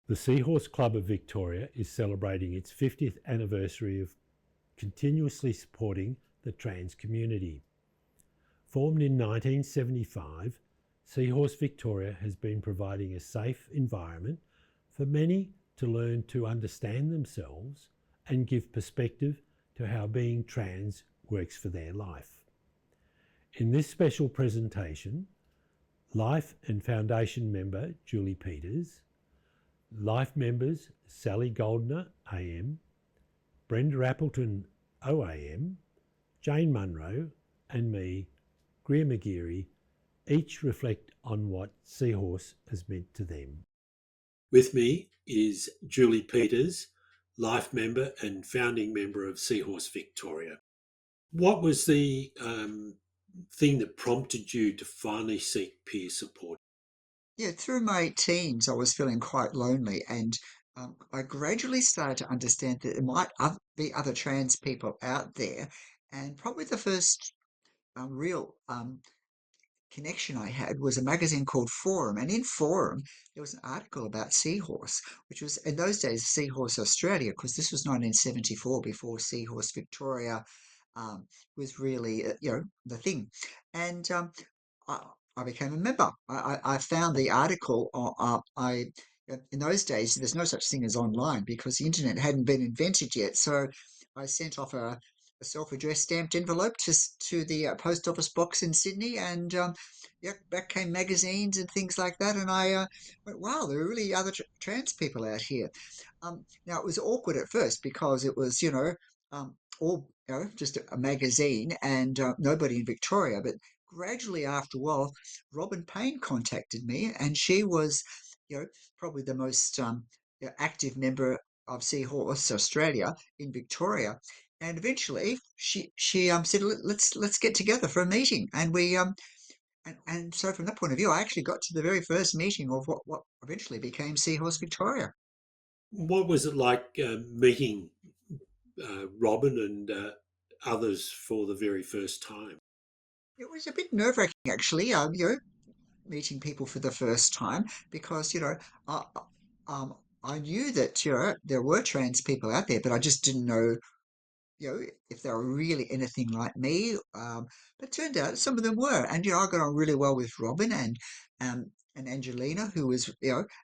The Seahorse Club of Victoria is celebrating its 50th anniversary of continuously supporting the trans community. Formed in 1975, Seahorse Victoria has been providing a safe environment for many to learn to understand themselves and give perspective to how being trans works for their life. In this special presentation, Life and Foundation member Julie Peters, Life members Sally Goldner AM, Brenda Appleton OAM, Jayne Monroe and me, Greer McGearey, each reflect on what Seahorse has meant to them. With me is Julie Peters, Life member and founding member of Seahorse Victoria. What was the thing that prompted you to finally seek peer support? Yeah, through my teens, I was feeling quite lonely, and I gradually started to understand that there might be other trans people out there. And probably the first real connection I had was a magazine called Forum. And in Forum, there was an article about Seahorse, which was in those days Seahorse Australia, because this was 1974 before Seahorse Victoria was really, the thing. And I, I became a member. I found the article. In those days, there's no such thing as online because the internet hadn't been invented yet. So I sent off a self-addressed stamped envelope to the post office box in Sydney, and yeah, back came magazines and things like that. And I went, wow, there are really other trans people out here. Now it was awkward at first because it was, all just a magazine and nobody in Victoria. But gradually, after a while, Robin Payne contacted me, and she was, probably the most active member of Seahorse Australia in Victoria. And eventually, she said, Let's get together for a meeting." And we and so from that point of view, I actually got to the very first meeting of what eventually became Seahorse Victoria. What was it like meeting Robin and others for the very first time? It was a bit nerve-wracking, actually. Meeting people for the first time because I, um, I knew that there were trans people out there, but I just didn't know if they were really anything like me. But it turned out some of them were, and I got on really well with Robin and Angelina, who was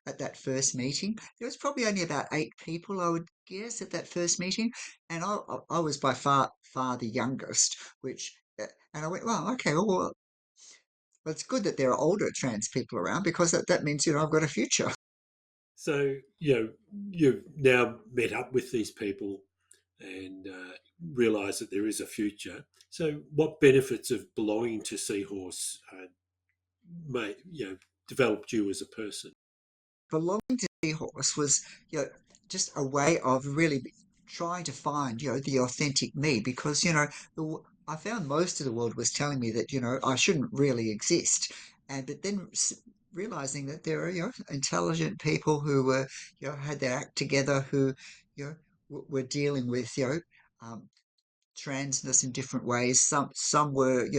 at that first meeting. There was probably only about 8 people, I would guess, at that first meeting, and I was by far the youngest, which. And I went, well, okay, well, it's good that there are older trans people around because that means I've got a future. So, you've now met up with these people and realise that there is a future. So, what benefits of belonging to Seahorse may, developed you as a person? Belonging to Seahorse was just a way of really trying to find the authentic me because I found most of the world was telling me that I shouldn't really exist, and but then realizing that there are intelligent people who were had their act together, who you know were dealing with um, transness in different ways. Some were,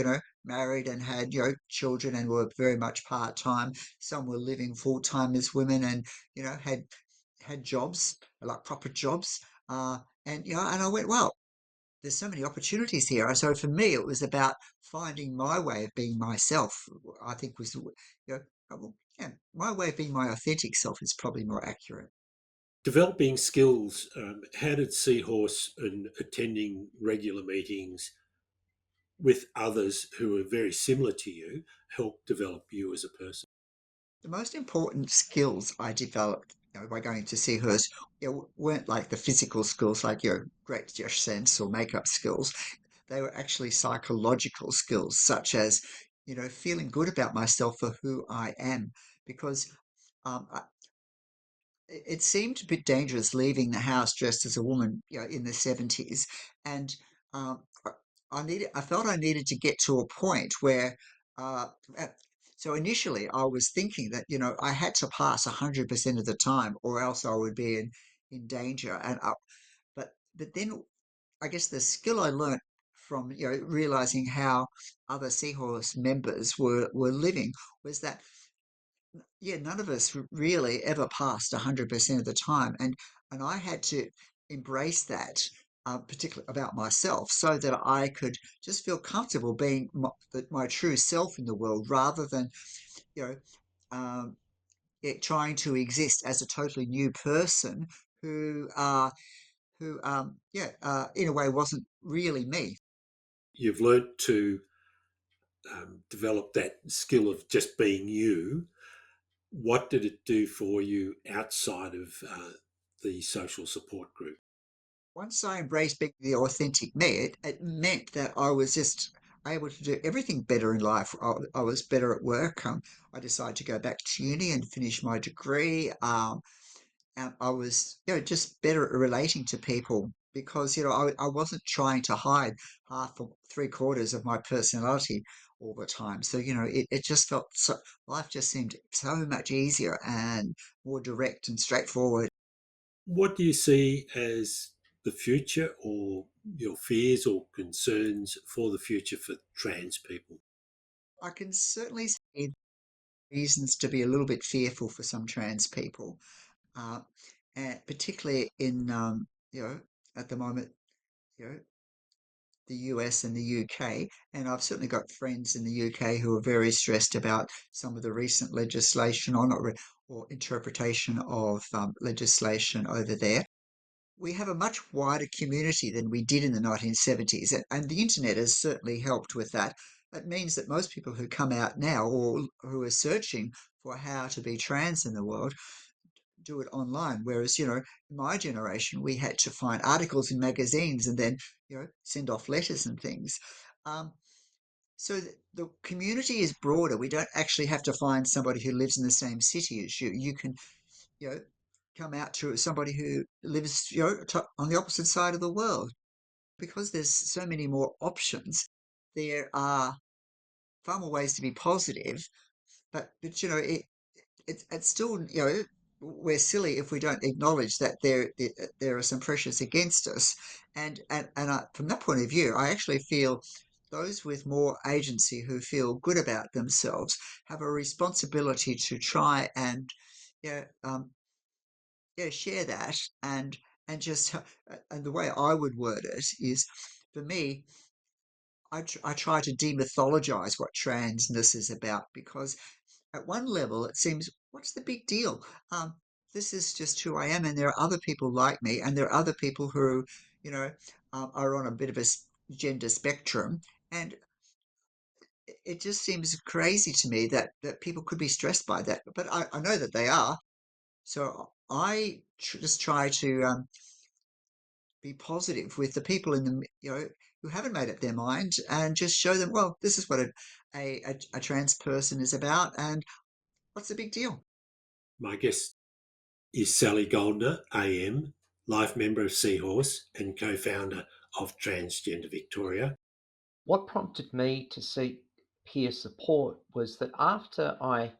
married and had, children and were very much part-time. Some were living full-time as women and, had jobs, like proper jobs. And and I went, well, there's so many opportunities here. So for me, it was about finding my way of being myself. I think was, yeah, my way of being my authentic self is probably more accurate. Developing skills, how did Seahorse and attending regular meetings with others who are very similar to you help develop you as a person? The most important skills I developed by going to Seahurst weren't like the physical skills, like your great gesture sense or makeup skills. They were actually psychological skills, such as feeling good about myself for who I am. Because it seemed a bit dangerous leaving the house dressed as a woman, in the 70s, and um, I I felt I needed to get to a point where. Uh, so initially, I was thinking that I had to pass 100% of the time, or else I would be in danger. But then I guess the skill I learnt from realizing how other Seahorse members were living was that yeah, none of us really ever passed 100% of the time, and I had to embrace that, particularly about myself, so that I could just feel comfortable being my true self in the world, rather than you know um, trying to exist as a totally new person who in a way wasn't really me. You've learnt to develop that skill of just being you. What did it do for you outside of the social support group? Once I embraced being the authentic me, it meant that I was just able to do everything better in life. I was better at work. I decided to go back to uni and finish my degree. And I was, just better at relating to people because, I wasn't trying to hide half or three quarters of my personality all the time. So, it just felt so, life just seemed so much easier and more direct and straightforward. What do you see as the future, or your fears or concerns for the future for trans people? I can certainly see reasons to be a little bit fearful for some trans people, uh, and particularly in, at the moment, you know, the US and the UK. And I've certainly got friends in the UK who are very stressed about some of the recent legislation or interpretation of legislation over there. We have a much wider community than we did in the 1970s, and the internet has certainly helped with that. It means that most people who come out now or who are searching for how to be trans in the world do it online. Whereas, in my generation, we had to find articles in magazines and then, send off letters and things. Um, so the community is broader. We don't actually have to find somebody who lives in the same city as you. You can, you know, come out to somebody who lives, on the opposite side of the world. Because there's so many more options, there are far more ways to be positive. But it's still, we're silly if we don't acknowledge that there are some pressures against us. And from that point of view, I actually feel those with more agency who feel good about themselves have a responsibility to try and yeah share that and just and the way I would word it is, for me, I try to demythologize what transness is about, because at one level it seems, what's the big deal? This is just who I am, and there are other people like me, and there are other people who, you know, are on a bit of a gender spectrum, and it just seems crazy to me that people could be stressed by that. But I know that they are, so I just try to be positive with the people in the who haven't made up their mind, and just show them, well, this is what a trans person is about, and what's the big deal. My guest is Sally Goldner AM, life member of Seahorse and co-founder of Transgender Victoria. What prompted me to seek peer support was that after I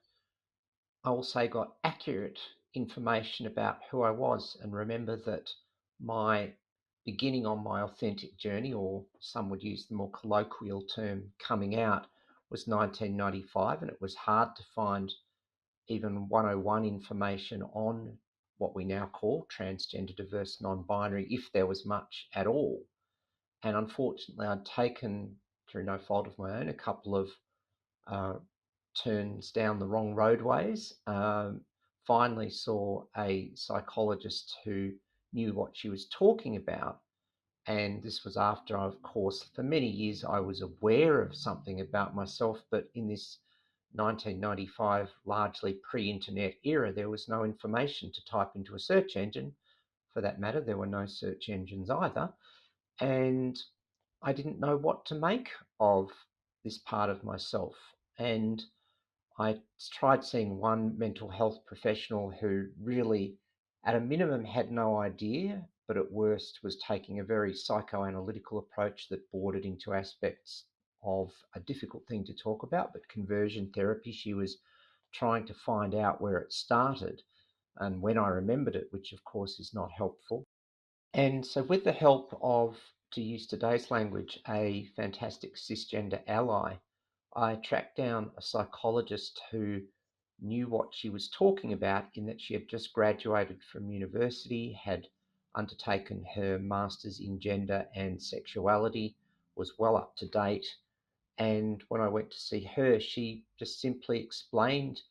will say, got accurate information about who I was, and remember that my beginning on my authentic journey, or some would use the more colloquial term coming out, was 1995, and it was hard to find even 101 information on what we now call transgender, diverse, non-binary, if there was much at all. And unfortunately, I'd taken, through no fault of my own, a couple of uh, turns down the wrong roadways. Finally saw a psychologist who knew what she was talking about. And this was after, of course, for many years I was aware of something about myself, but in this 1995, largely pre-internet era, there was no information to type into a search engine. For that matter, there were no search engines either. And I didn't know what to make of this part of myself. And I tried seeing one mental health professional who really, at a minimum, had no idea, but at worst was taking a very psychoanalytical approach that bordered into aspects of a difficult thing to talk about, but conversion therapy. She was trying to find out where it started and when I remembered it, which of course is not helpful. And so, with the help of, to use today's language, a fantastic cisgender ally, I tracked down a psychologist who knew what she was talking about, in that she had just graduated from university, had undertaken her master's in gender and sexuality, was well up to date. And when I went to see her, she just simply explained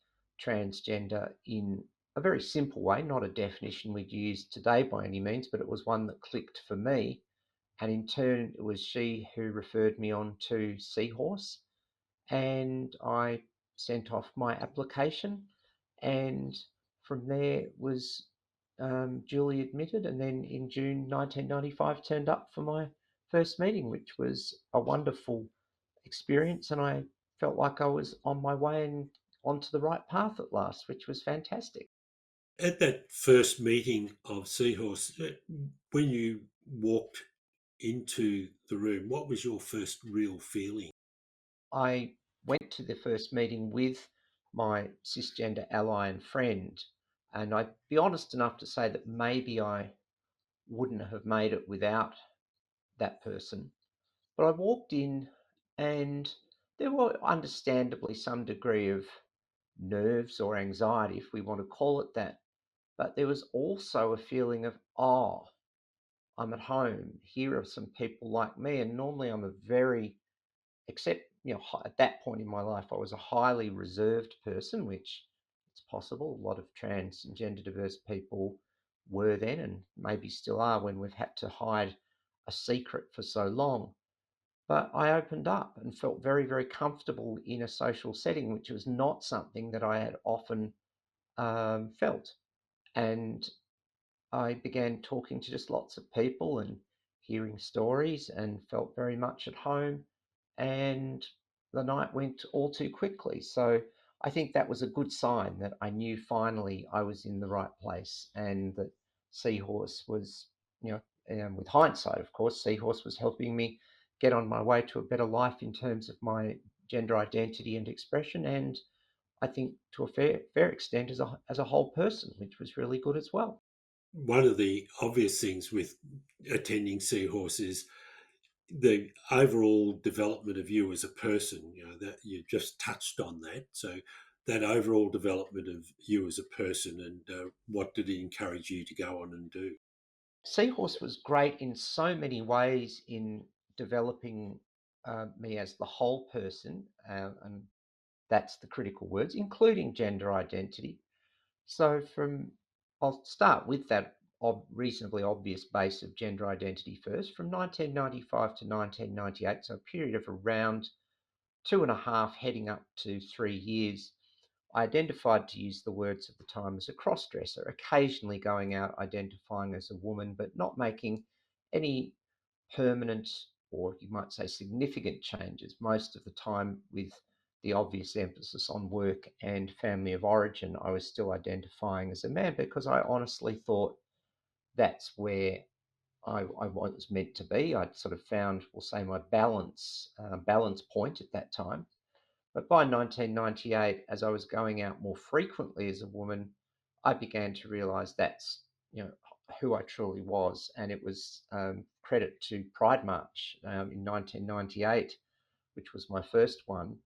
transgender in a very simple way, not a definition we'd use today by any means, but it was one that clicked for me. And in turn, it was she who referred me on to Seahorse, and I sent off my application, and from there was duly admitted, and then in June 1995 turned up for my first meeting, which was a wonderful experience, and I felt like I was on my way and onto the right path at last, which was fantastic. At that first meeting of Seahorse, when you walked into the room, what was your first real feeling? I went to the first meeting with my cisgender ally and friend, and I'd be honest enough to say that maybe I wouldn't have made it without that person. But I walked in, and there were understandably some degree of nerves or anxiety, if we want to call it that. But there was also a feeling of, oh, I'm at home. Here are some people like me. And normally I'm a very, except, at that point in my life, I was a highly reserved person, which it's possible a lot of trans and gender diverse people were then, and maybe still are, when we've had to hide a secret for so long. But I opened up and felt very, very comfortable in a social setting, which was not something that I had often felt. And I began talking to just lots of people and hearing stories, and felt very much at home. And the night went all too quickly. So I think that was a good sign that I knew finally I was in the right place, and that Seahorse was, with hindsight, of course, Seahorse was helping me get on my way to a better life in terms of my gender identity and expression. And I think to a fair extent as a whole person, which was really good as well. One of the obvious things with attending Seahorse is the overall development of you as a person. That you just touched on that. So that overall development of you as a person, and what did it encourage you to go on and do? Seahorse was great in so many ways in developing me as the whole person, and that's the critical words, including gender identity. So I'll start with that reasonably obvious base of gender identity first. From 1995 to 1998, so a period of around 2.5, heading up to 3 years, I identified, to use the words of the time, as a cross-dresser, occasionally going out identifying as a woman, but not making any permanent, or you might say significant, changes, most of the time with the obvious emphasis on work and family of origin. I was still identifying as a man because I honestly thought that's where I was meant to be. I'd sort of found, we'll say, my balance point at that time. But by 1998, as I was going out more frequently as a woman, I began to realise that's, who I truly was. And it was credit to Pride March in 1998, which was my first one.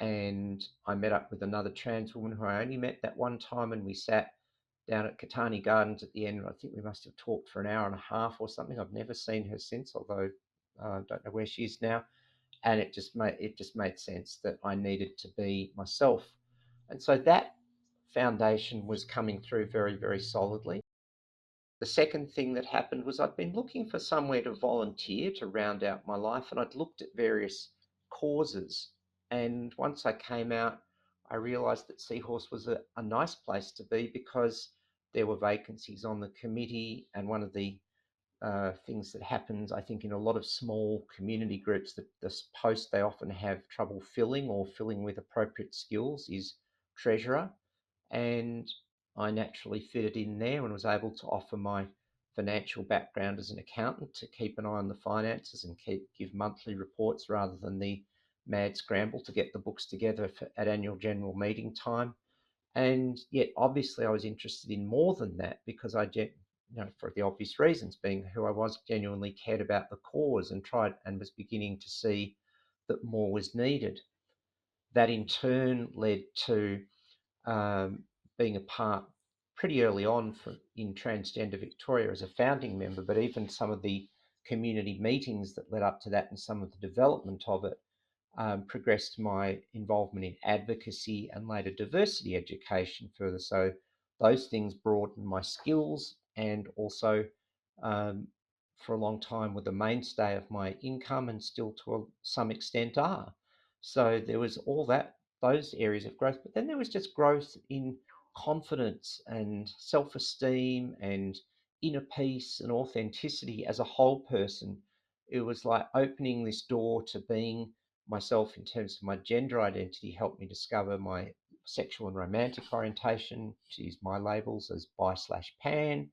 And I met up with another trans woman who I only met that one time, and we sat down at Catani Gardens at the end. I think we must have talked for an hour and a half or something. I've never seen her since, although I don't know where she is now. And it just made sense that I needed to be myself. And so that foundation was coming through very, very solidly. The second thing that happened was I'd been looking for somewhere to volunteer to round out my life, and I'd looked at various causes. And once I came out, I realised that Seahorse was a nice place to be, because there were vacancies on the committee. And one of the things that happens, I think, in a lot of small community groups, that this post they often have trouble filling, or filling with appropriate skills, is treasurer. And I naturally fitted in there and was able to offer my financial background as an accountant to keep an eye on the finances and give monthly reports, rather than the mad scramble to get the books together at annual general meeting time. And yet, obviously, I was interested in more than that, because for the obvious reasons, being who I was, genuinely cared about the cause, and tried and was beginning to see that more was needed. That in turn led to being a part pretty early on in Transgender Victoria as a founding member, but even some of the community meetings that led up to that and some of the development of it progressed my involvement in advocacy and later diversity education further. So those things broadened my skills and also um, for a long time were the mainstay of my income and still to some extent are. So there was all that, those areas of growth, but then there was just growth in confidence and self-esteem and inner peace and authenticity as a whole person. It was like opening this door to being myself in terms of my gender identity, helped me discover my sexual and romantic orientation, to use my labels as bi/pan,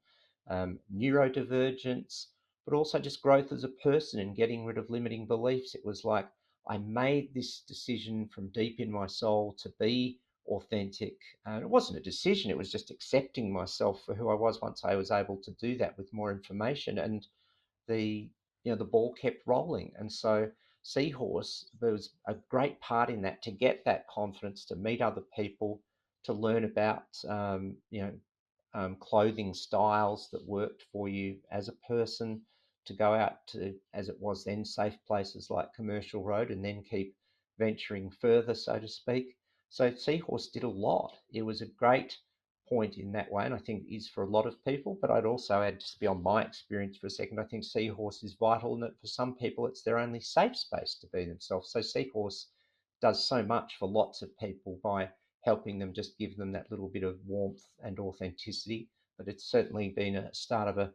neurodivergence, but also just growth as a person and getting rid of limiting beliefs. It was like I made this decision from deep in my soul to be authentic. It wasn't a decision, it was just accepting myself for who I was once I was able to do that with more information. And the the ball kept rolling. And so Seahorse, there was a great part in that, to get that confidence, to meet other people, to learn about clothing styles that worked for you as a person, to go out to, as it was then, safe places like Commercial Road, and then keep venturing further, so to speak. So Seahorse did a lot. It was a great point in that way, and I think is for a lot of people. But I'd also add, just beyond my experience for a second, I think Seahorse is vital in that for some people it's their only safe space to be themselves. So Seahorse does so much for lots of people by helping them, just give them that little bit of warmth and authenticity. But it's certainly been a start of a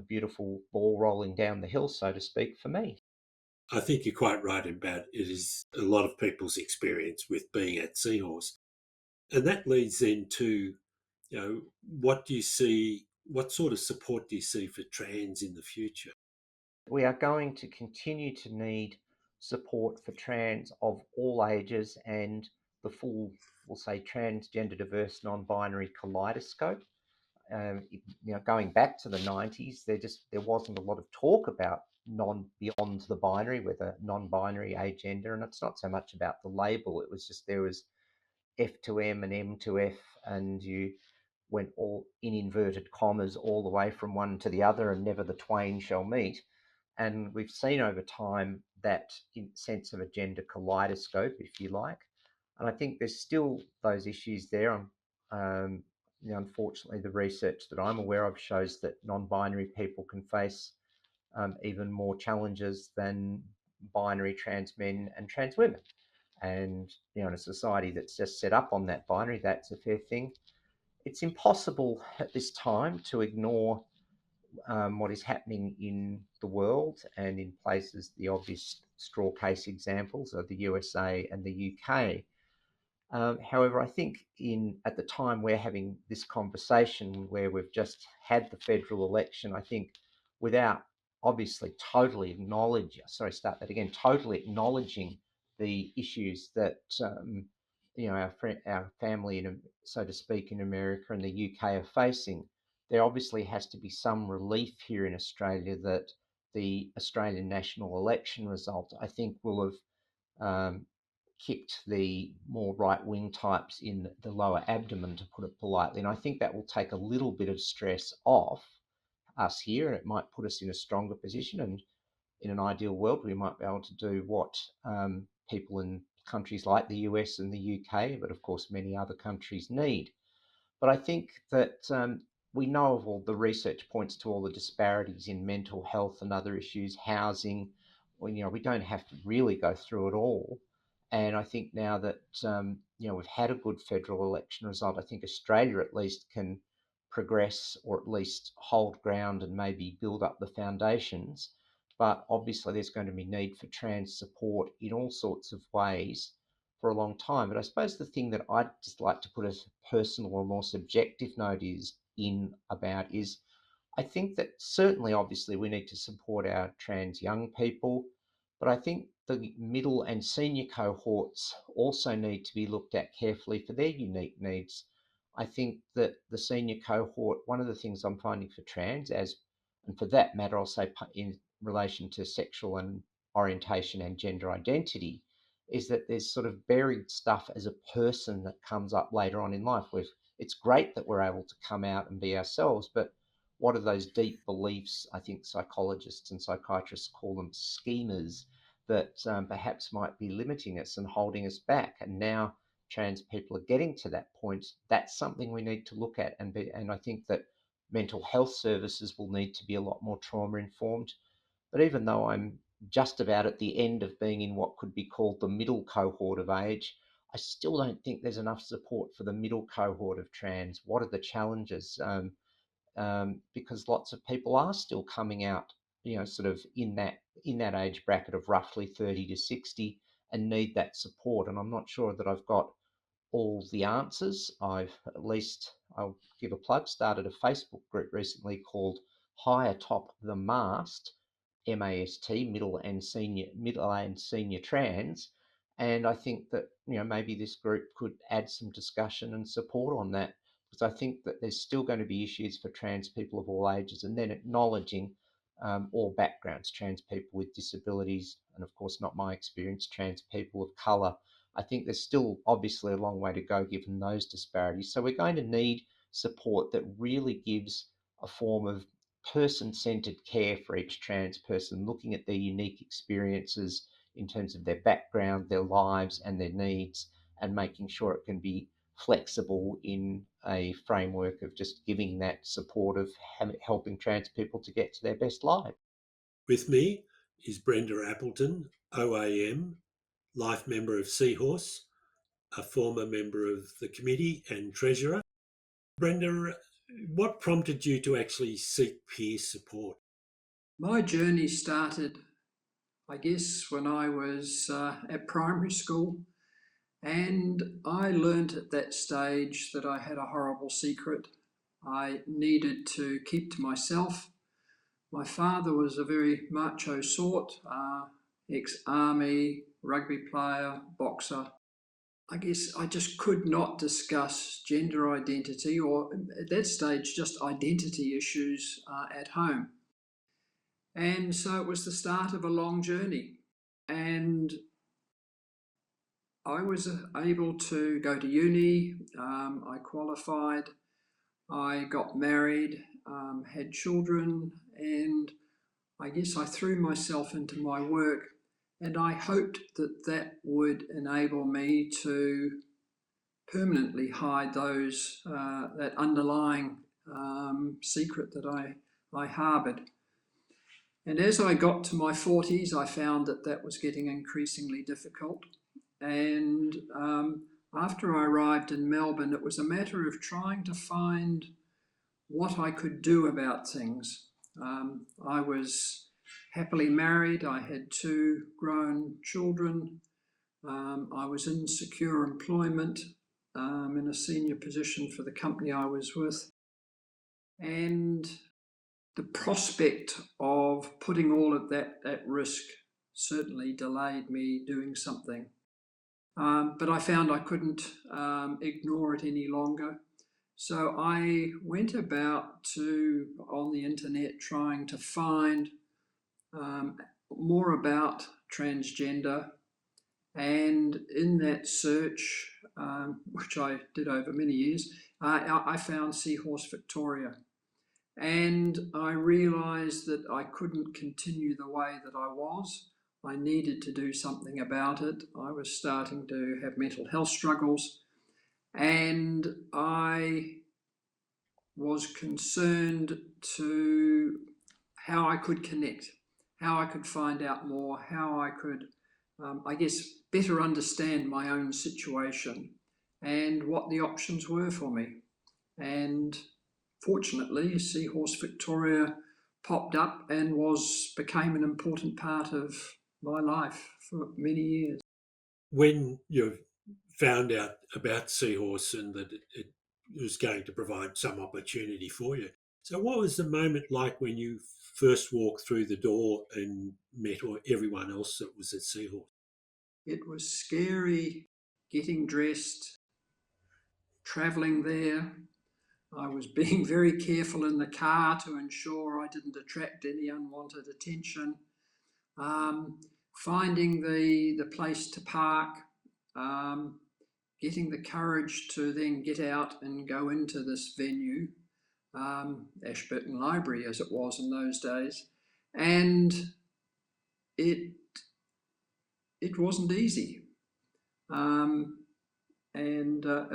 beautiful ball rolling down the hill, so to speak, for me. I think you're quite right about it is a lot of people's experience with being at Seahorse. And that leads then to, what do you see, what sort of support do you see for trans in the future? We are going to continue to need support for trans of all ages and the full, we'll say, transgender, diverse, non-binary kaleidoscope. Going back to the 90s, there wasn't a lot of talk about beyond the binary, whether non-binary, agender, and it's not so much about the label. It was just there was F to M and M to F, and you went all in inverted commas all the way from one to the other, and never the twain shall meet. And we've seen over time that sense of a gender kaleidoscope, if you like. And I think there's still those issues there. Unfortunately, the research that I'm aware of shows that non-binary people can face even more challenges than binary trans men and trans women. And in a society that's just set up on that binary, that's a fair thing. It's impossible at this time to ignore what is happening in the world and in places. The obvious straw case examples are the USA and the UK. However, I think at the time we're having this conversation, where we've just had the federal election, I think without obviously totally totally acknowledging the issues that our family, so to speak, in America and the UK are facing, there obviously has to be some relief here in Australia that the Australian national election result, I think, will have kicked the more right-wing types in the lower abdomen, to put it politely. And I think that will take a little bit of stress off us here, and it might put us in a stronger position. And in an ideal world, we might be able to do what people in countries like the US and the UK, but of course many other countries, need. But I think that we know of all the research points to all the disparities in mental health and other issues, housing. Well, we don't have to really go through it all. And I think now that we've had a good federal election result, I think Australia at least can progress, or at least hold ground and maybe build up the foundations. But obviously, there's going to be need for trans support in all sorts of ways for a long time. But I suppose the thing that I'd just like to put a personal or more subjective note is I think that certainly, obviously, we need to support our trans young people, but I think the middle and senior cohorts also need to be looked at carefully for their unique needs. I think that the senior cohort, one of the things I'm finding for trans, and for that matter, I'll say in relation to sexual and orientation and gender identity, is that there's sort of buried stuff as a person that comes up later on in life. It's great that we're able to come out and be ourselves, but what are those deep beliefs? I think psychologists and psychiatrists call them schemas that perhaps might be limiting us and holding us back. And now trans people are getting to that point. That's something we need to look at, and I think that mental health services will need to be a lot more trauma informed. But even though I'm just about at the end of being in what could be called the middle cohort of age, I still don't think there's enough support for the middle cohort of trans. What are the challenges? Because lots of people are still coming out, sort of in that age bracket of roughly 30 to 60 and need that support. And I'm not sure that I've got all the answers. I'll give a plug, started a Facebook group recently called High Atop the Mast, MAST, middle and senior trans. And I think that, maybe this group could add some discussion and support on that, because I think that there's still going to be issues for trans people of all ages, and then acknowledging all backgrounds, trans people with disabilities, and of course, not my experience, trans people of colour. I think there's still obviously a long way to go given those disparities. So we're going to need support that really gives a form of person-centred care for each trans person, looking at their unique experiences in terms of their background, their lives and their needs, and making sure it can be flexible in a framework of just giving that support of helping trans people to get to their best life. With me is Brenda Appleton OAM, life member of Seahorse, a former member of the committee and treasurer. Brenda, what prompted you to actually seek peer support? My journey started, I guess, when I was at primary school, and I learnt at that stage that I had a horrible secret I needed to keep to myself. My father was a very macho sort, ex-army, rugby player, boxer. I guess I just could not discuss gender identity, or at that stage just identity issues at home. And so it was the start of a long journey. And I was able to go to uni, I qualified, I got married, had children, and I guess I threw myself into my work, and I hoped that that would enable me to permanently hide that underlying secret that I harboured. And as I got to my 40s, I found that was getting increasingly difficult. And after I arrived in Melbourne, it was a matter of trying to find what I could do about things. I was happily married. I had 2 grown children. I was in secure employment in a senior position for the company I was with. And the prospect of putting all of that at risk certainly delayed me doing something. But I found I couldn't ignore it any longer. So I went about on the internet trying to find more about transgender. And in that search, which I did over many years, I found Seahorse Victoria. And I realised that I couldn't continue the way that I was. I needed to do something about it. I was starting to have mental health struggles, and I was concerned to how I could connect, how I could find out more, how I could, I guess, better understand my own situation and what the options were for me. And fortunately, Seahorse Victoria popped up and became an important part of my life for many years. When you found out about Seahorse and that it was going to provide some opportunity for you, so what was the moment like when you first walked through the door and met everyone else that was at Seahorse? It was scary getting dressed, travelling there. I was being very careful in the car to ensure I didn't attract any unwanted attention. finding the place to park, getting the courage to then get out and go into this venue, Ashburton Library as it was in those days, and it wasn't easy.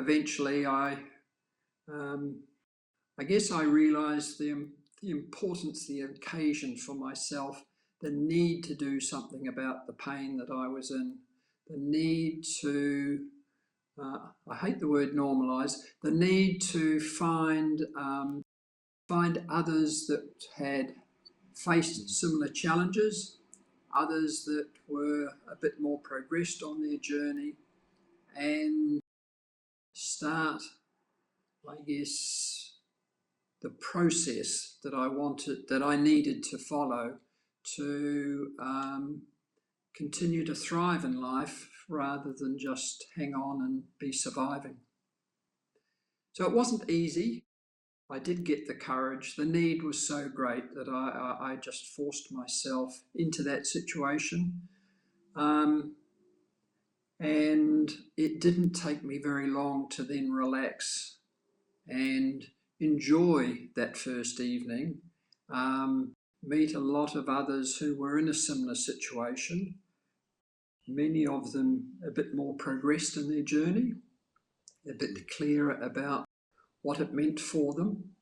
Eventually I guess I realised the importance, the occasion for myself, the need to do something about the pain that I was in, the need to, I hate the word normalise, the need to find others that had faced similar challenges, others that were a bit more progressed on their journey, and start, I guess, the process that I needed to follow to continue to thrive in life rather than just hang on and be surviving. So it wasn't easy. I did get the courage. The need was so great that I just forced myself into that situation. And it didn't take me very long to then relax and enjoy that first evening, meet a lot of others who were in a similar situation, many of them a bit more progressed in their journey, a bit clearer about what it meant for them.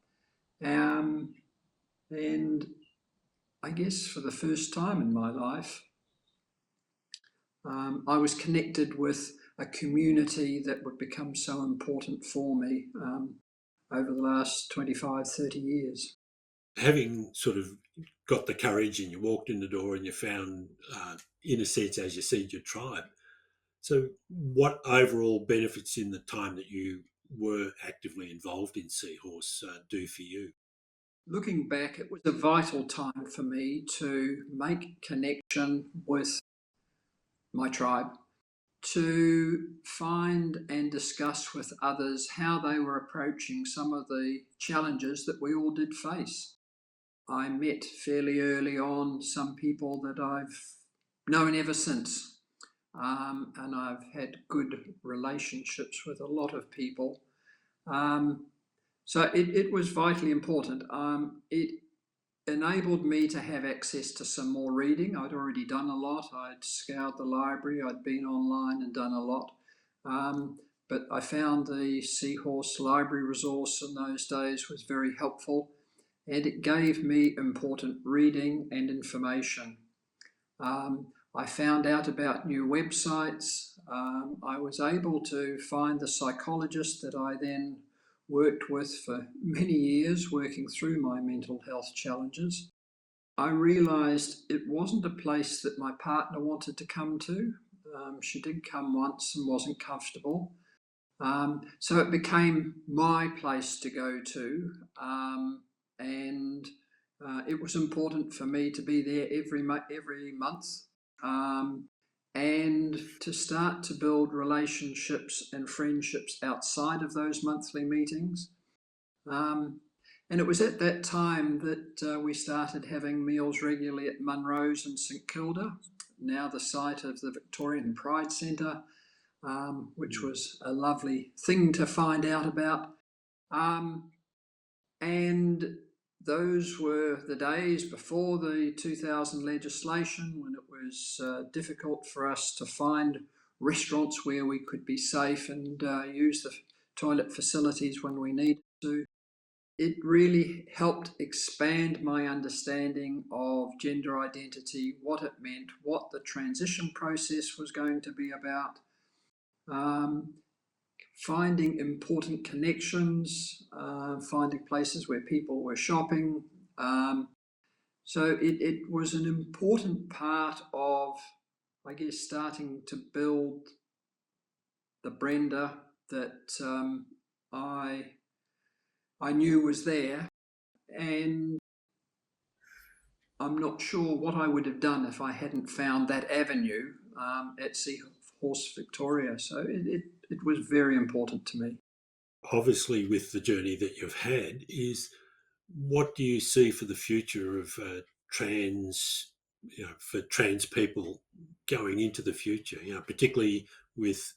And I guess for the first time in my life, I was connected with a community that would become so important for me over the last 25, 30 years. Having sort of got the courage and you walked in the door and you found, in a sense, as you said, your tribe. So what overall benefits in the time that you were actively involved in Seahorse do for you? Looking back, it was a vital time for me to make connection with my tribe, to find and discuss with others how they were approaching some of the challenges that we all did face. I met fairly early on some people that I've known ever since, and I've had good relationships with a lot of people. So it was vitally important. It enabled me to have access to some more reading. I'd already done a lot. I'd scoured the library. I'd been online and done a lot. But I found the Seahorse Library resource in those days was very helpful, and it gave me important reading and information. I found out about new websites. I was able to find the psychologist that I then worked with for many years, working through my mental health challenges. I realised it wasn't a place that my partner wanted to come to. She did come once and wasn't comfortable. So it became my place to go to, and it was important for me to be there every month, and to start to build relationships and friendships outside of those monthly meetings. And it was at that time that we started having meals regularly at Monroe's in St Kilda, now the site of the Victorian Pride Centre, which was a lovely thing to find out about. And those were the days before the 2000 legislation, when it was difficult for us to find restaurants where we could be safe and use the toilet facilities when we needed to. It really helped expand my understanding of gender identity, what it meant, what the transition process was going to be about, finding important connections, finding places where people were shopping. So it was an important part of, I guess, starting to build the Brenda that I knew was there. And I'm not sure what I would have done if I hadn't found that avenue at Seahorse Victoria. So it was very important to me. Obviously, with the journey that you've had, is what do you see for the future of for trans people going into the future, particularly with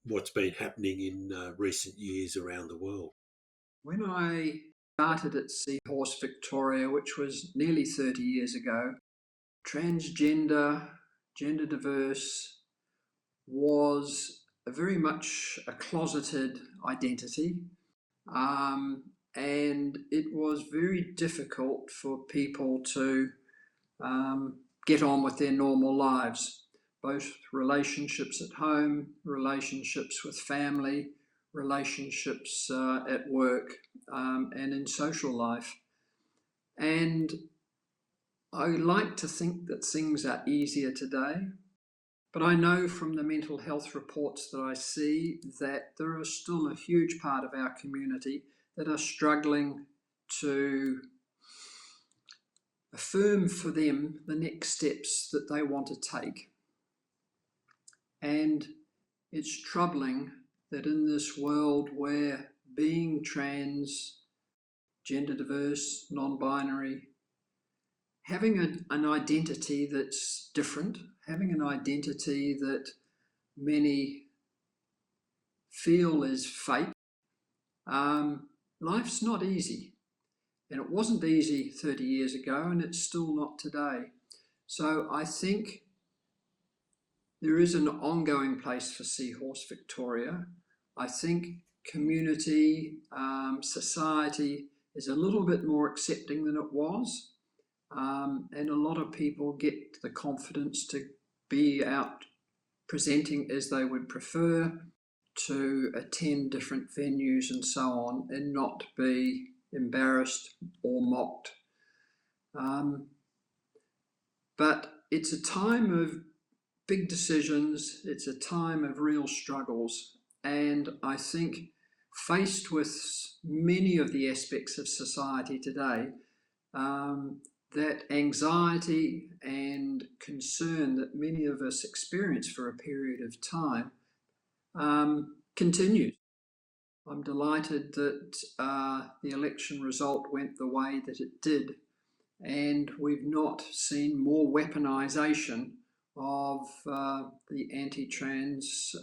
what's been happening in recent years around the world? When I started at Seahorse Victoria, which was nearly 30 years ago, transgender, gender diverse was very much a closeted identity. And it was very difficult for people to get on with their normal lives, both relationships at home, relationships with family, relationships at work, and in social life. And I like to think that things are easier today, but I know from the mental health reports that I see that there is still a huge part of our community that are struggling to affirm for them the next steps that they want to take. And it's troubling that in this world where being trans, gender diverse, non-binary, having an identity that's different, having an identity that many feel is fake, life's not easy. And it wasn't easy 30 years ago, and it's still not today. So I think there is an ongoing place for Seahorse Victoria. I think community, society is a little bit more accepting than it was. And a lot of people get the confidence to be out presenting as they would prefer, to attend different venues and so on, and not be embarrassed or mocked. But it's a time of big decisions, it's a time of real struggles, and I think faced with many of the aspects of society today, that anxiety and concern that many of us experience for a period of time continues. I'm delighted that the election result went the way that it did, and we've not seen more weaponisation of the anti-trans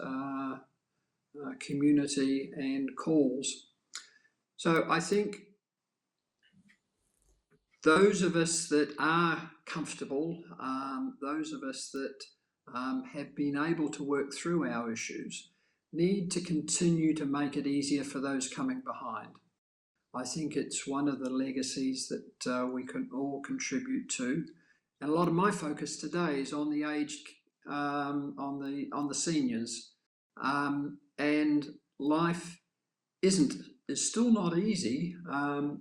community and calls. So I think those of us that are comfortable, those of us that have been able to work through our issues, need to continue to make it easier for those coming behind. I think it's one of the legacies that we can all contribute to. And a lot of my focus today is on the aged, on the seniors. And life is still not easy,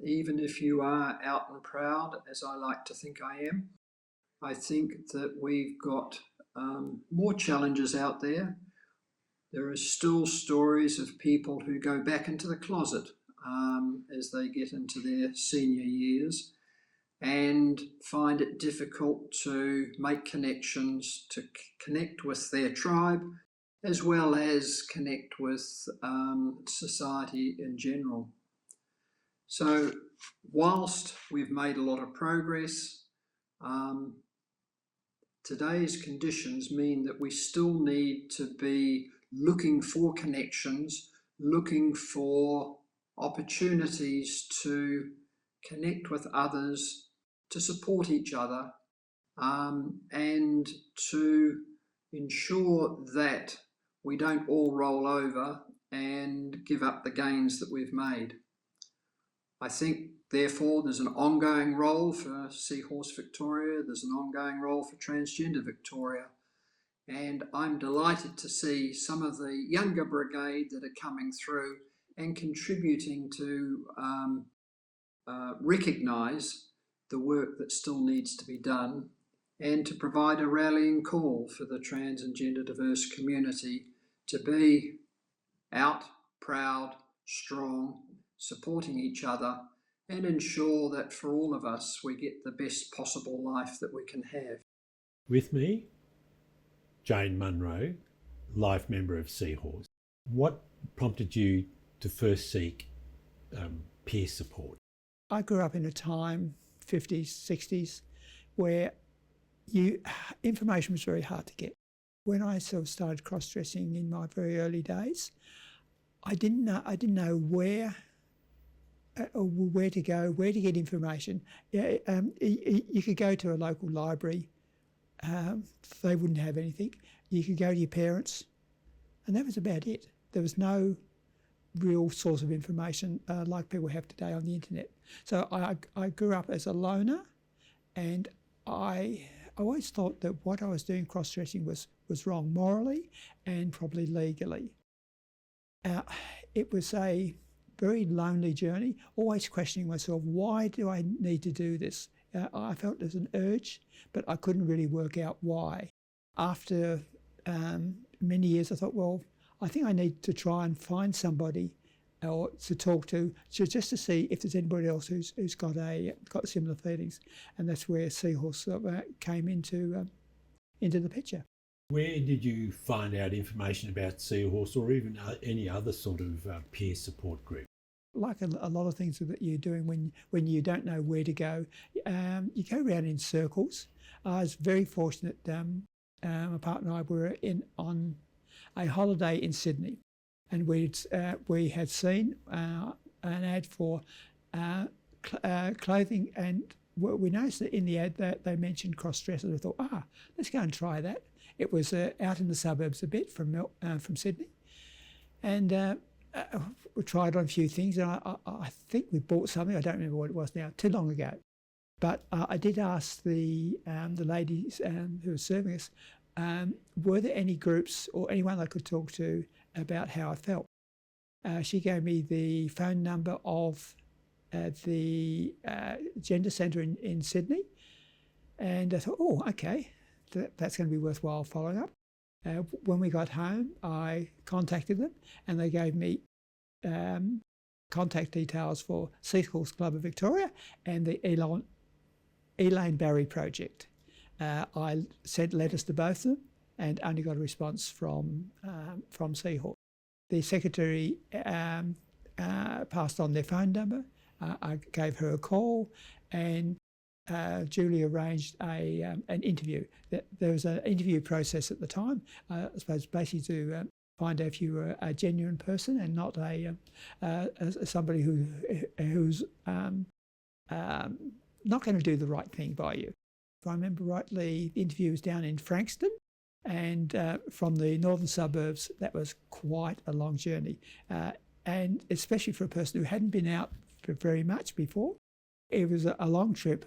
even if you are out and proud, as I like to think I am. I think that we've got more challenges out there. There are still stories of people who go back into the closet as they get into their senior years and find it difficult to make connections, to connect with their tribe, as well as connect with society in general. So whilst we've made a lot of progress, today's conditions mean that we still need to be looking for connections, looking for opportunities to connect with others, to support each other, and to ensure that we don't all roll over and give up the gains that we've made. I think, therefore, there's an ongoing role for Seahorse Victoria, there's an ongoing role for Transgender Victoria, and I'm delighted to see some of the younger brigade that are coming through and contributing to recognise the work that still needs to be done, and to provide a rallying call for the trans and gender diverse community to be out, proud, strong, supporting each other, and ensure that for all of us we get the best possible life that we can have. With me, Jayne Monroe, life member of Seahorse. What prompted you to first seek peer support? I grew up in a time, 50s, 60s, where information was very hard to get. When I sort of started cross-dressing in my very early days, I didn't know where to go, where to get information. Yeah, you could go to a local library. They wouldn't have anything. You could go to your parents, and that was about it. There was no real source of information like people have today on the internet. So I grew up as a loner, and I always thought that what I was doing cross-dressing was wrong morally and probably legally. It was a very lonely journey, always questioning myself, why do I need to do this? I felt there's an urge, but I couldn't really work out why. After many years, I thought, well, I think I need to try and find somebody or to talk to, just to see if there's anybody else who's got similar feelings, and that's where Seahorse came into the picture. Where did you find out information about Seahorse, or even any other sort of peer support group? Like a lot of things that you're doing when you don't know where to go, you go around in circles. I was very fortunate. My partner and I were on a holiday in Sydney, and we had seen an ad for clothing, and we noticed that in the ad that they mentioned cross-dressing. We thought, let's go and try that. It was out in the suburbs a bit from Sydney, and we tried on a few things, and I think we bought something. I don't remember what it was now, too long ago. But I did ask the ladies who were serving us, were there any groups or anyone I could talk to about how I felt? She gave me the phone number of the gender centre in Sydney, and I thought, oh, okay, that's going to be worthwhile following up. When we got home, I contacted them, and they gave me contact details for Seahorse Club of Victoria and the Elaine Barry project. I sent letters to both of them and only got a response from Seahorse. The secretary passed on their phone number. I gave her a call, and Julie arranged an interview. There was an interview process at the time, I suppose, basically to find out if you were a genuine person and not somebody who's not going to do the right thing by you. If I remember rightly, the interview was down in Frankston, and from the northern suburbs, that was quite a long journey, and especially for a person who hadn't been out for very much before. It was a long trip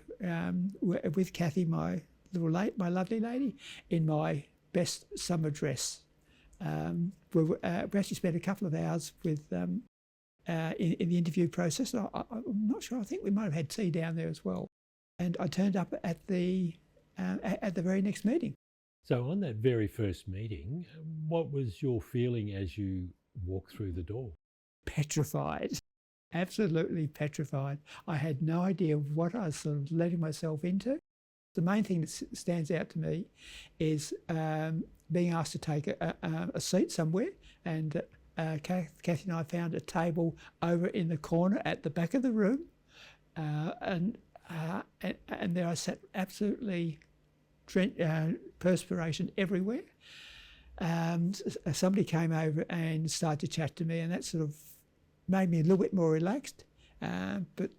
with Kathy, my lovely lady, in my best summer dress. We actually spent a couple of hours with in the interview process. I'm not sure. I think we might have had tea down there as well. And I turned up at the very next meeting. So on that very first meeting, what was your feeling as you walked through the door? Petrified. Absolutely petrified. I had no idea what I was sort of letting myself into. The main thing that stands out to me is being asked to take a seat somewhere, and Kathy and I found a table over in the corner at the back of the room, and there I sat, absolutely perspiration everywhere. Somebody came over and started to chat to me, and that sort of made me a little bit more relaxed. But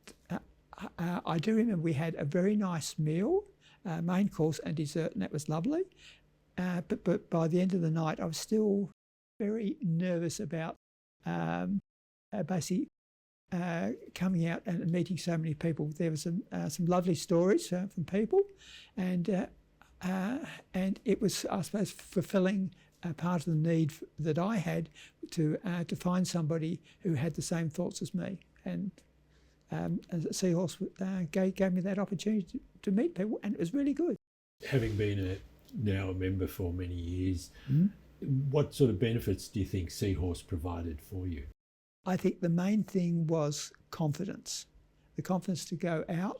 I do remember we had a very nice meal, main course and dessert, and that was lovely. But by the end of the night, I was still very nervous about basically coming out and meeting so many people. There were some lovely stories from people, and it was, I suppose, fulfilling part of the need that I had to find somebody who had the same thoughts as me. And Seahorse gave me that opportunity to meet people, and it was really good. Having been now a member for many years, what sort of benefits do you think Seahorse provided for you? I think the main thing was confidence. The confidence to go out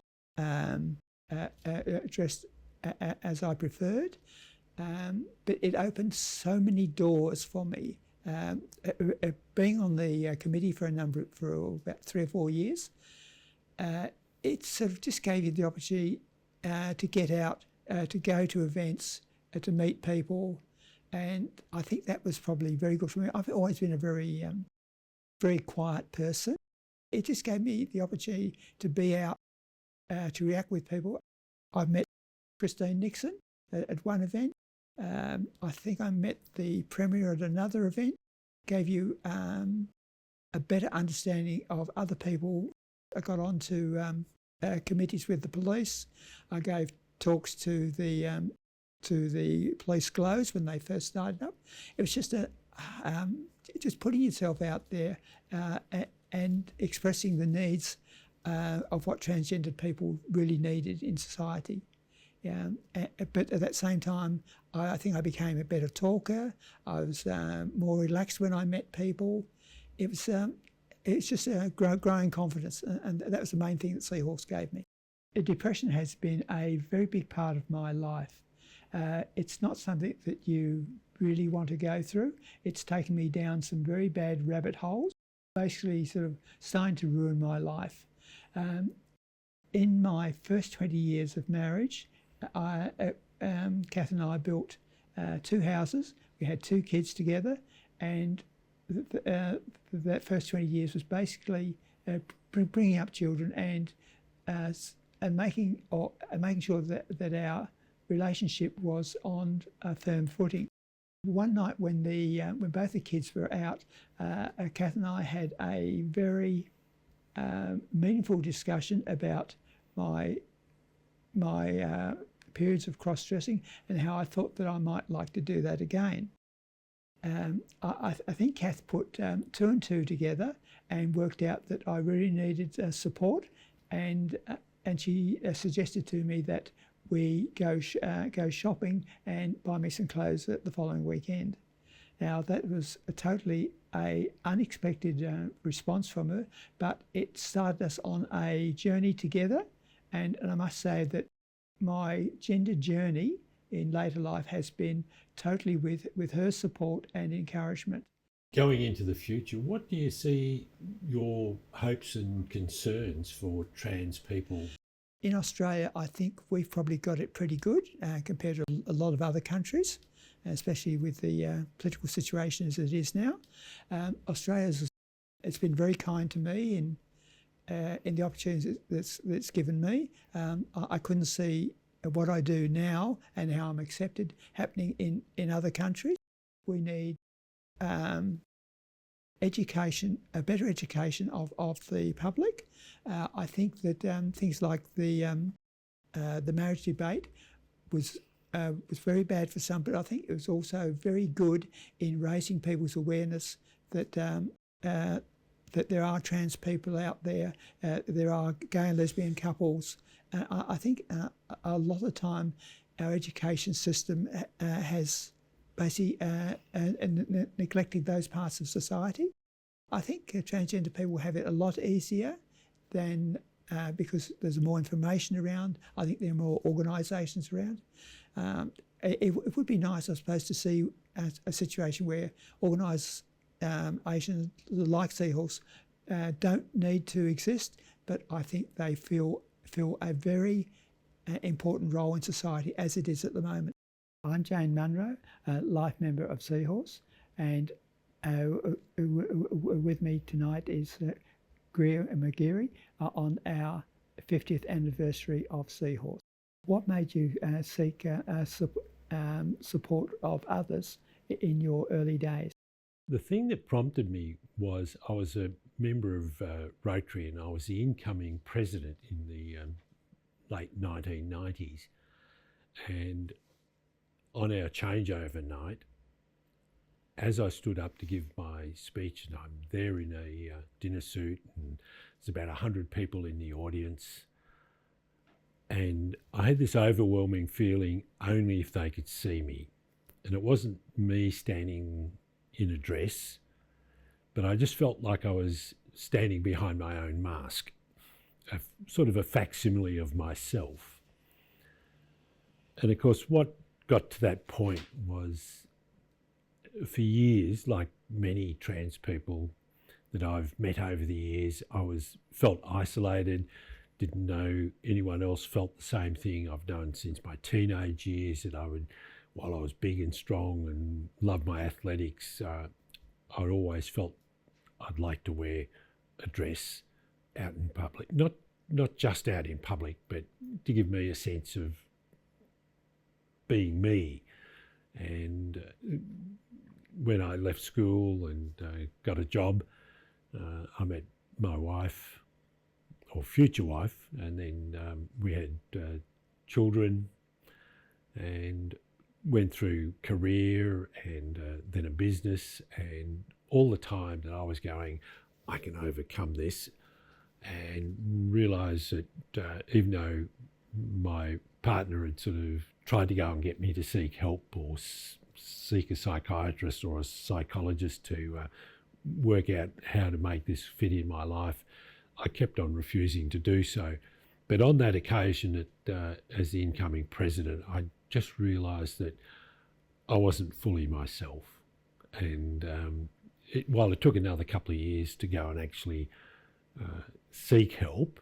dressed as I preferred. But it opened so many doors for me. Being on the committee for about 3 or 4 years, it sort of just gave you the opportunity to get out, to go to events, to meet people, And I think that was probably very good for me. I've always been a very, very quiet person. It just gave me the opportunity to be out, to react with people. I've met Christine Nixon at one event. I think I met the Premier at another event. Gave you a better understanding of other people. I got onto committees with the police. I gave talks to the police glows when they first started up. It was just just putting yourself out there and expressing the needs of what transgendered people really needed in society. But at that same time, I think I became a better talker. I was more relaxed when I met people. It's just a growing confidence, and that was the main thing that Seahorse gave me. Depression has been a very big part of my life. It's not something that you really want to go through. It's taken me down some very bad rabbit holes, basically sort of starting to ruin my life. In my first 20 years of marriage, Kath and I built 2 houses. We had 2 kids together, and that first 20 years was basically bringing up children and making sure that our relationship was on a firm footing. One night when both the kids were out, Kath and I had a very meaningful discussion about my periods of cross-dressing and how I thought that I might like to do that again. I think Kath put 2 and 2 together and worked out that I really needed support, and she suggested to me that we go shopping and buy me some clothes the following weekend. Now, that was a totally unexpected response from her, but it started us on a journey together, and I must say that my gender journey in later life has been totally with her support and encouragement. Going into the future, what do you see your hopes and concerns for trans people? In Australia, I think we've probably got it pretty good compared to a lot of other countries, especially with the political situation as it is now. It's been very kind to me in the opportunities that's given me. I couldn't see what I do now and how I'm accepted happening in other countries. We need education, a better education of the public. I think that things like the marriage debate was very bad for some, but I think it was also very good in raising people's awareness that there are trans people out there, there are gay and lesbian couples. I think a lot of the time our education system has basically neglected those parts of society. I think transgender people have it a lot easier than because there's more information around. I think there are more organisations around. It would be nice, I suppose, to see a situation where organisations like Seahorse don't need to exist, but I think they fill a very important role in society as it is at the moment. I'm Jayne Monroe, a life member of Seahorse, and with me tonight is Greer McGearey on our 50th anniversary of Seahorse. What made you seek support of others in your early days? The thing that prompted me was I was a member of Rotary, and I was the incoming president in the late 1990s. And on our changeover night, as I stood up to give my speech, and I'm there in a dinner suit, and there's about 100 people in the audience, and I had this overwhelming feeling, only if they could see me. And it wasn't me standing in a dress, but I just felt like I was standing behind my own mask, sort of a facsimile of myself. And of course, what got to that point was, for years, like many trans people that I've met over the years, I felt isolated, didn't know anyone else felt the same thing. I've known since my teenage years that I would while I was big and strong and loved my athletics, I always felt I'd like to wear a dress out in public. Not just out in public, but to give me a sense of being me. And when I left school and got a job, I met my wife, or future wife, and then we had children, and went through career and then a business, and all the time that I was going, I can overcome this, and realise that even though my partner had sort of tried to go and get me to seek help or seek a psychiatrist or a psychologist to work out how to make this fit in my life, I kept on refusing to do so. But on that occasion, as the incoming president, I just realised that I wasn't fully myself. And while it took another couple of years to go and actually seek help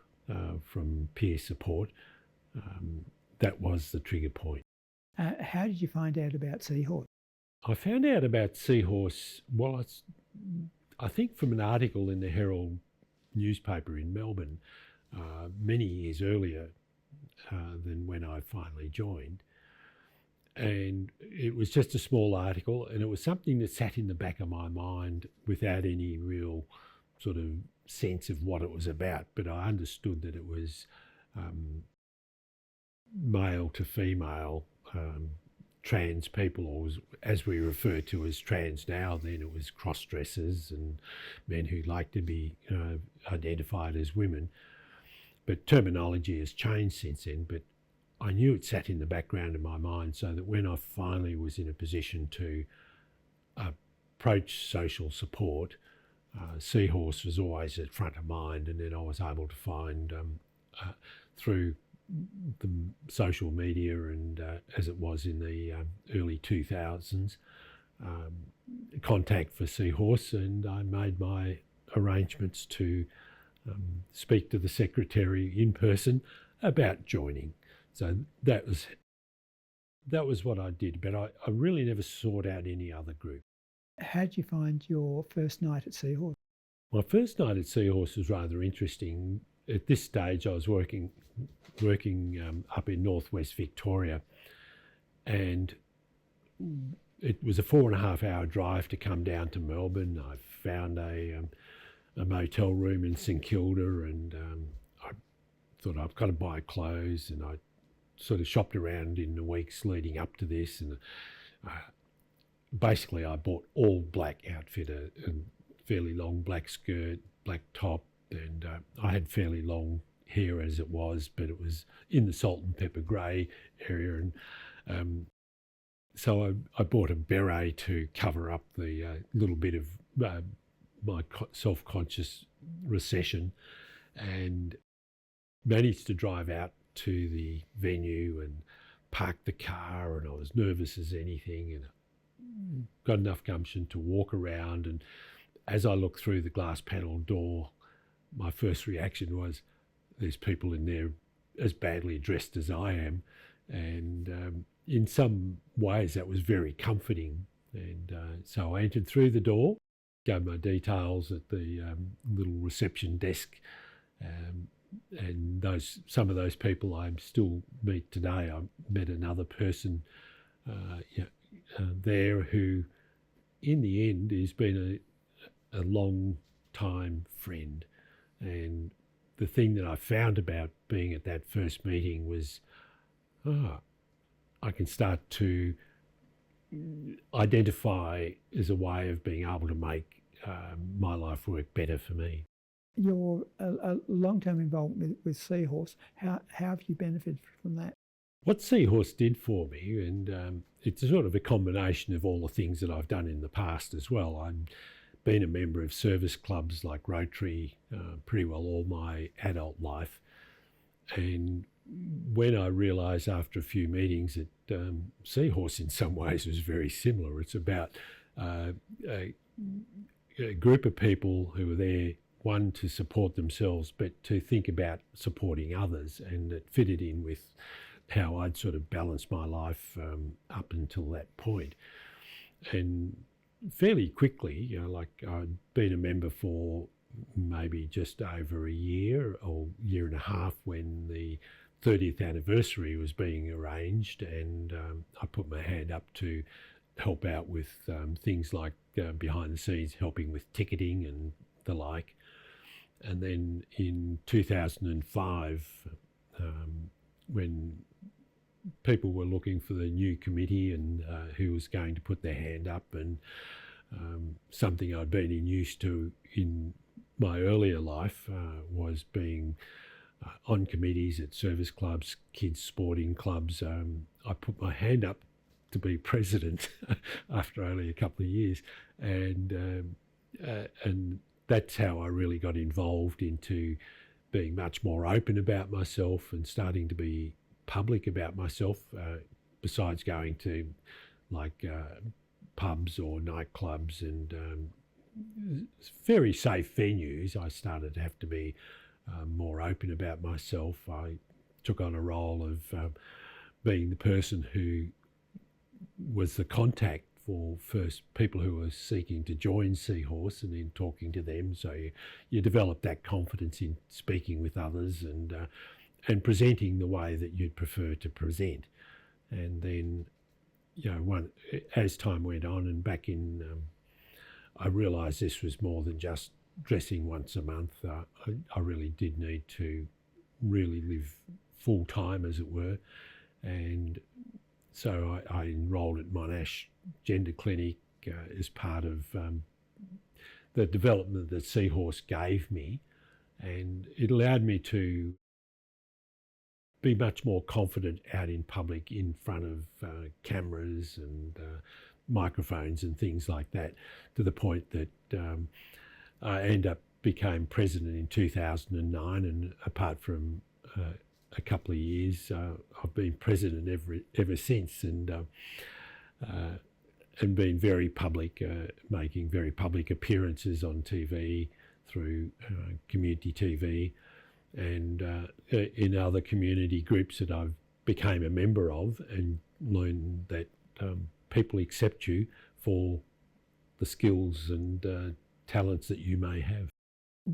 from peer support, that was the trigger point. How did you find out about Seahorse? I found out about Seahorse, I think from an article in the Herald newspaper in Melbourne many years earlier than when I finally joined. And it was just a small article, and it was something that sat in the back of my mind without any real sort of sense of what it was about. But I understood that it was male to female trans people, or as we refer to as trans now. Then it was cross-dressers and men who like to be identified as women. But terminology has changed since then. But I knew it sat in the background of my mind, so that when I finally was in a position to approach social support, Seahorse was always at front of mind. And then I was able to find through the social media and as it was in the early 2000s, contact for Seahorse, and I made my arrangements to speak to the secretary in person about joining. So that was what I did, but I really never sought out any other group. How did you find your first night at Seahorse? My first night at Seahorse was rather interesting. At this stage, I was working up in northwest Victoria, and it was a 4.5 hour drive to come down to Melbourne. I found a motel room in St Kilda, and I thought I've got to buy clothes, and I sort of shopped around in the weeks leading up to this, and basically I bought all black outfit, a fairly long black skirt, black top, and I had fairly long hair as it was, but it was in the salt and pepper grey area, and so I bought a beret to cover up the little bit of my self-conscious recession, and managed to drive out to the venue and park the car, and I was nervous as anything, and got enough gumption to walk around. And as I looked through the glass panel door, my first reaction was, there's people in there as badly dressed as I am. And in some ways that was very comforting. And so I entered through the door, gave my details at the little reception desk, and some of those people I still meet today. I met another person there who in the end has been a long time friend. And the thing that I found about being at that first meeting was, I can start to identify as a way of being able to make my life work better for me. Your long-term involvement with Seahorse, how have you benefited from that? What Seahorse did for me, and it's sort of a combination of all the things that I've done in the past as well. I've been a member of service clubs like Rotary pretty well all my adult life. And when I realised after a few meetings that Seahorse in some ways was very similar, it's about a group of people who are there, one, to support themselves, but to think about supporting others, and it fitted in with how I'd sort of balanced my life up until that point. And fairly quickly, you know, like I'd been a member for maybe just over a year or year and a half when the 30th anniversary was being arranged, and I put my hand up to help out with things like behind the scenes, helping with ticketing and the like. And then in 2005, when people were looking for the new committee and who was going to put their hand up, and something I'd been used to in my earlier life was being on committees at service clubs, kids sporting clubs. I put my hand up to be president after only a couple of years, and that's how I really got involved into being much more open about myself and starting to be public about myself, besides going to like pubs or nightclubs and very safe venues. I started to have to be more open about myself. I took on a role of being the person who was the contact for first people who were seeking to join Seahorse, and in talking to them. So you develop that confidence in speaking with others and presenting the way that you'd prefer to present. And then, you know, as time went on and back in, I realised this was more than just dressing once a month. I really did need to really live full time, as it were. And so I enrolled at Monash Gender Clinic as part of the development that Seahorse gave me. And it allowed me to be much more confident out in public in front of cameras and microphones and things like that, to the point that I ended up became president in 2009, and apart from a couple of years, I've been president ever since, and been very public, making very public appearances on TV through community TV, and in other community groups that I've became a member of, and learned that people accept you for the skills and talents that you may have.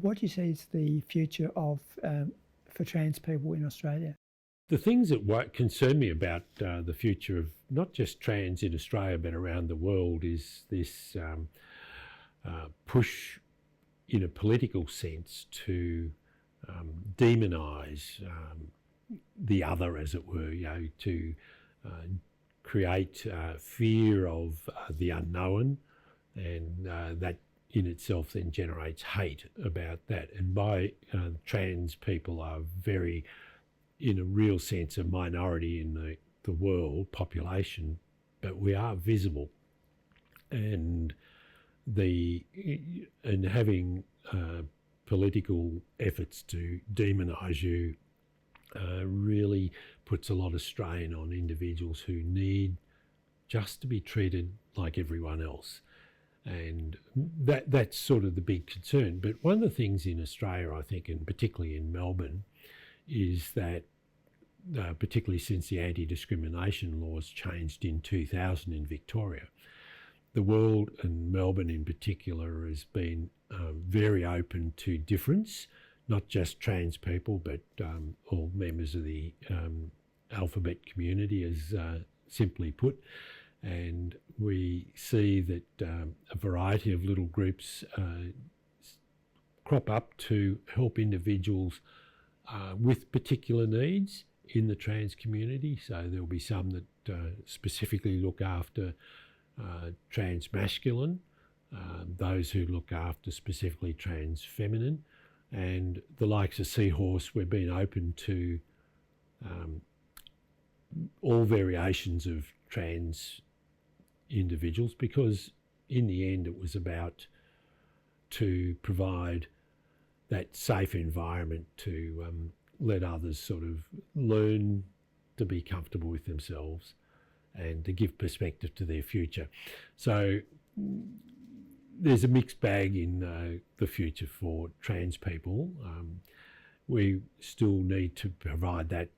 What do you see is the future of for trans people in Australia? The things that concern me about the future of not just trans in Australia but around the world is this push in a political sense to demonise the other, as it were, you know, to create fear of the unknown, and that in itself then generates hate about that. And by trans people are very, in a real sense, a minority in the world population, but we are visible, and having political efforts to demonise you really puts a lot of strain on individuals who need just to be treated like everyone else. And that's sort of the big concern. But one of the things in Australia, I think, and particularly in Melbourne, is that particularly since the anti-discrimination laws changed in 2000 in Victoria, the world, and Melbourne in particular, has been very open to difference, not just trans people, but all members of the alphabet community, as simply put. And we see that a variety of little groups crop up to help individuals with particular needs in the trans community. So there'll be some that specifically look after trans masculine, those who look after specifically trans feminine, and the likes of Seahorse. We've been open to all variations of trans individuals, because in the end it was about to provide that safe environment to let others sort of learn to be comfortable with themselves and to give perspective to their future. So there's a mixed bag in the future for trans people. We still need to provide that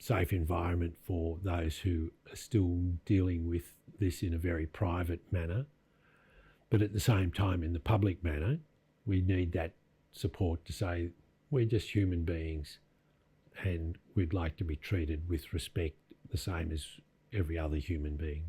safe environment for those who are still dealing with this in a very private manner. But at the same time, in the public manner, we need that support to say, we're just human beings and we'd like to be treated with respect the same as every other human being.